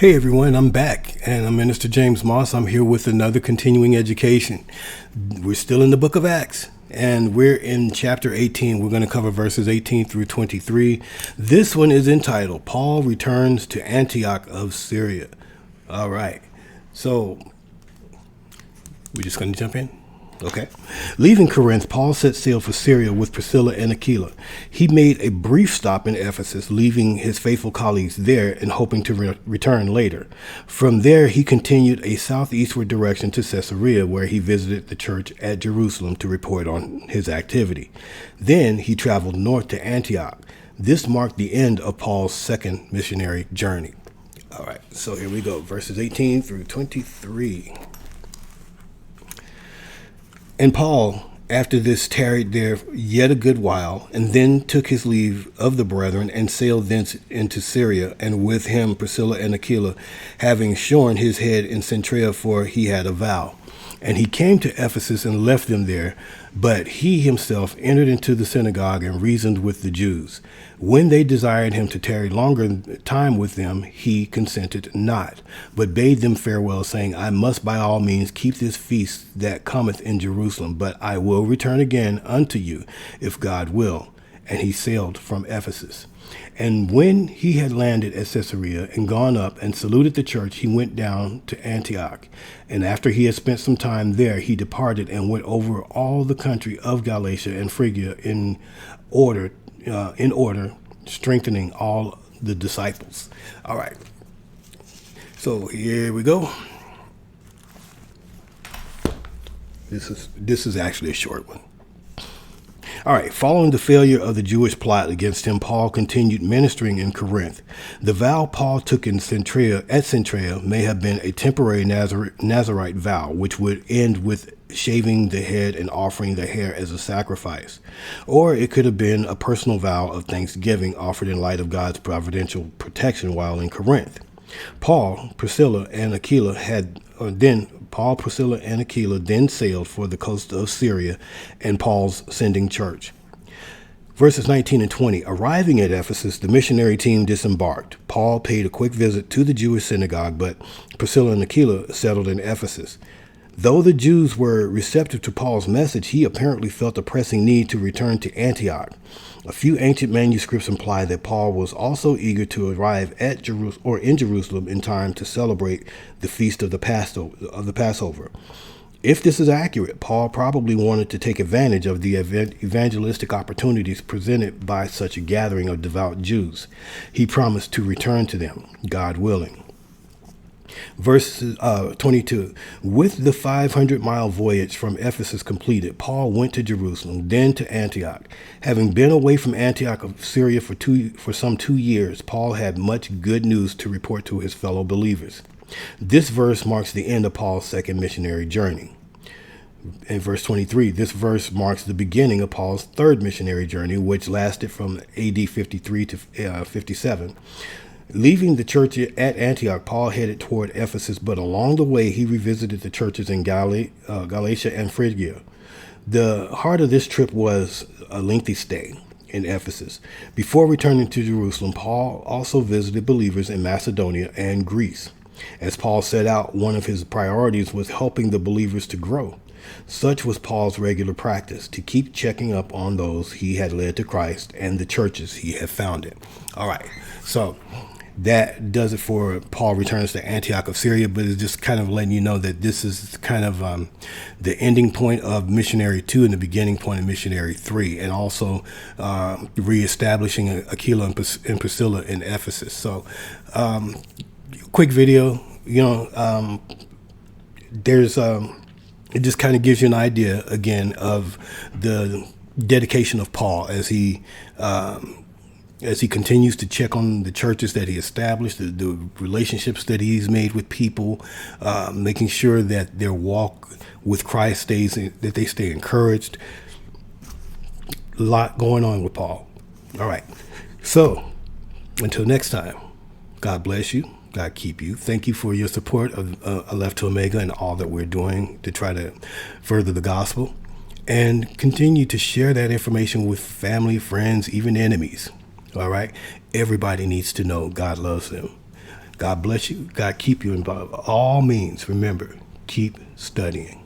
Hey everyone, I'm back, and I'm Minister James Moss. I'm here with another continuing education. We're still in the book of Acts, and we're in chapter 18. We're going to cover verses 18 through 23. This one is entitled, Paul Returns to Antioch of Syria. All right, so we're just going to jump in. Okay. Leaving Corinth, Paul set sail for Syria with Priscilla and Aquila. He made a brief stop in Ephesus, leaving his faithful colleagues there and hoping to return later. From there, he continued a southeastward direction to Caesarea, where he visited the church at Jerusalem to report on his activity. Then he traveled north to Antioch. This marked the end of Paul's second missionary journey. All right, so here we go, verses 18 through 23. And Paul, after this, tarried there yet a good while, and then took his leave of the brethren, and sailed thence into Syria, and with him Priscilla and Aquila, having shorn his head in Cenchrea, for he had a vow. And he came to Ephesus and left them there, but he himself entered into the synagogue and reasoned with the Jews. When they desired him to tarry longer time with them, he consented not, but bade them farewell, saying, I must by all means keep this feast that cometh in Jerusalem, but I will return again unto you, if God will. And he sailed from Ephesus. And when he had landed at Caesarea and gone up and saluted the church, he went down to Antioch. And after he had spent some time there, he departed and went over all the country of Galatia and Phrygia in order, strengthening all the disciples. All right. So here we go. This is actually a short one. All right, following the failure of the Jewish plot against him, Paul continued ministering in Corinth. The vow Paul took in Cenchrea may have been a temporary Nazirite vow, which would end with shaving the head and offering the hair as a sacrifice. Or it could have been a personal vow of thanksgiving offered in light of God's providential protection while in Corinth. Paul, Priscilla, and Aquila then sailed for the coast of Syria and Paul's sending church. Verses 19 and 20. Arriving at Ephesus, the missionary team disembarked. Paul paid a quick visit to the Jewish synagogue, but Priscilla and Aquila settled in Ephesus. Though the Jews were receptive to Paul's message, he apparently felt a pressing need to return to Antioch. A few ancient manuscripts imply that Paul was also eager to arrive at Jerusalem in time to celebrate the feast of the Passover. If this is accurate, Paul probably wanted to take advantage of the evangelistic opportunities presented by such a gathering of devout Jews. He promised to return to them, God willing. Verse 22, with the 500-mile voyage from Ephesus completed, Paul went to Jerusalem, then to Antioch. Having been away from Antioch of Syria for some 2 years, Paul had much good news to report to his fellow believers. This verse marks the end of Paul's second missionary journey. In verse 23, this verse marks the beginning of Paul's third missionary journey, which lasted from AD 53 to 57. Leaving the church at Antioch, Paul headed toward Ephesus, but along the way, he revisited the churches in Galatia and Phrygia. The heart of this trip was a lengthy stay in Ephesus. Before returning to Jerusalem, Paul also visited believers in Macedonia and Greece. As Paul set out, one of his priorities was helping the believers to grow. Such was Paul's regular practice, to keep checking up on those he had led to Christ and the churches he had founded. All right, so that does it for Paul returns to Antioch of Syria, but it's just kind of letting you know that this is kind of the ending point of missionary 2 and the beginning point of missionary 3, and also reestablishing Aquila and Priscilla in Ephesus. So quick video, there's it just kind of gives you an idea again of the dedication of Paul as he continues to check on the churches that he established, the relationships that he's made with people, making sure that their walk with Christ that they stay encouraged. A lot going on with Paul. All right. So until next time, God bless you. God keep you. Thank you for your support of Aleph to Omega and all that we're doing to try to further the gospel, and continue to share that information with family, friends, even enemies. All right. Everybody needs to know God loves them. God bless you. God keep you. And by all means, remember, keep studying.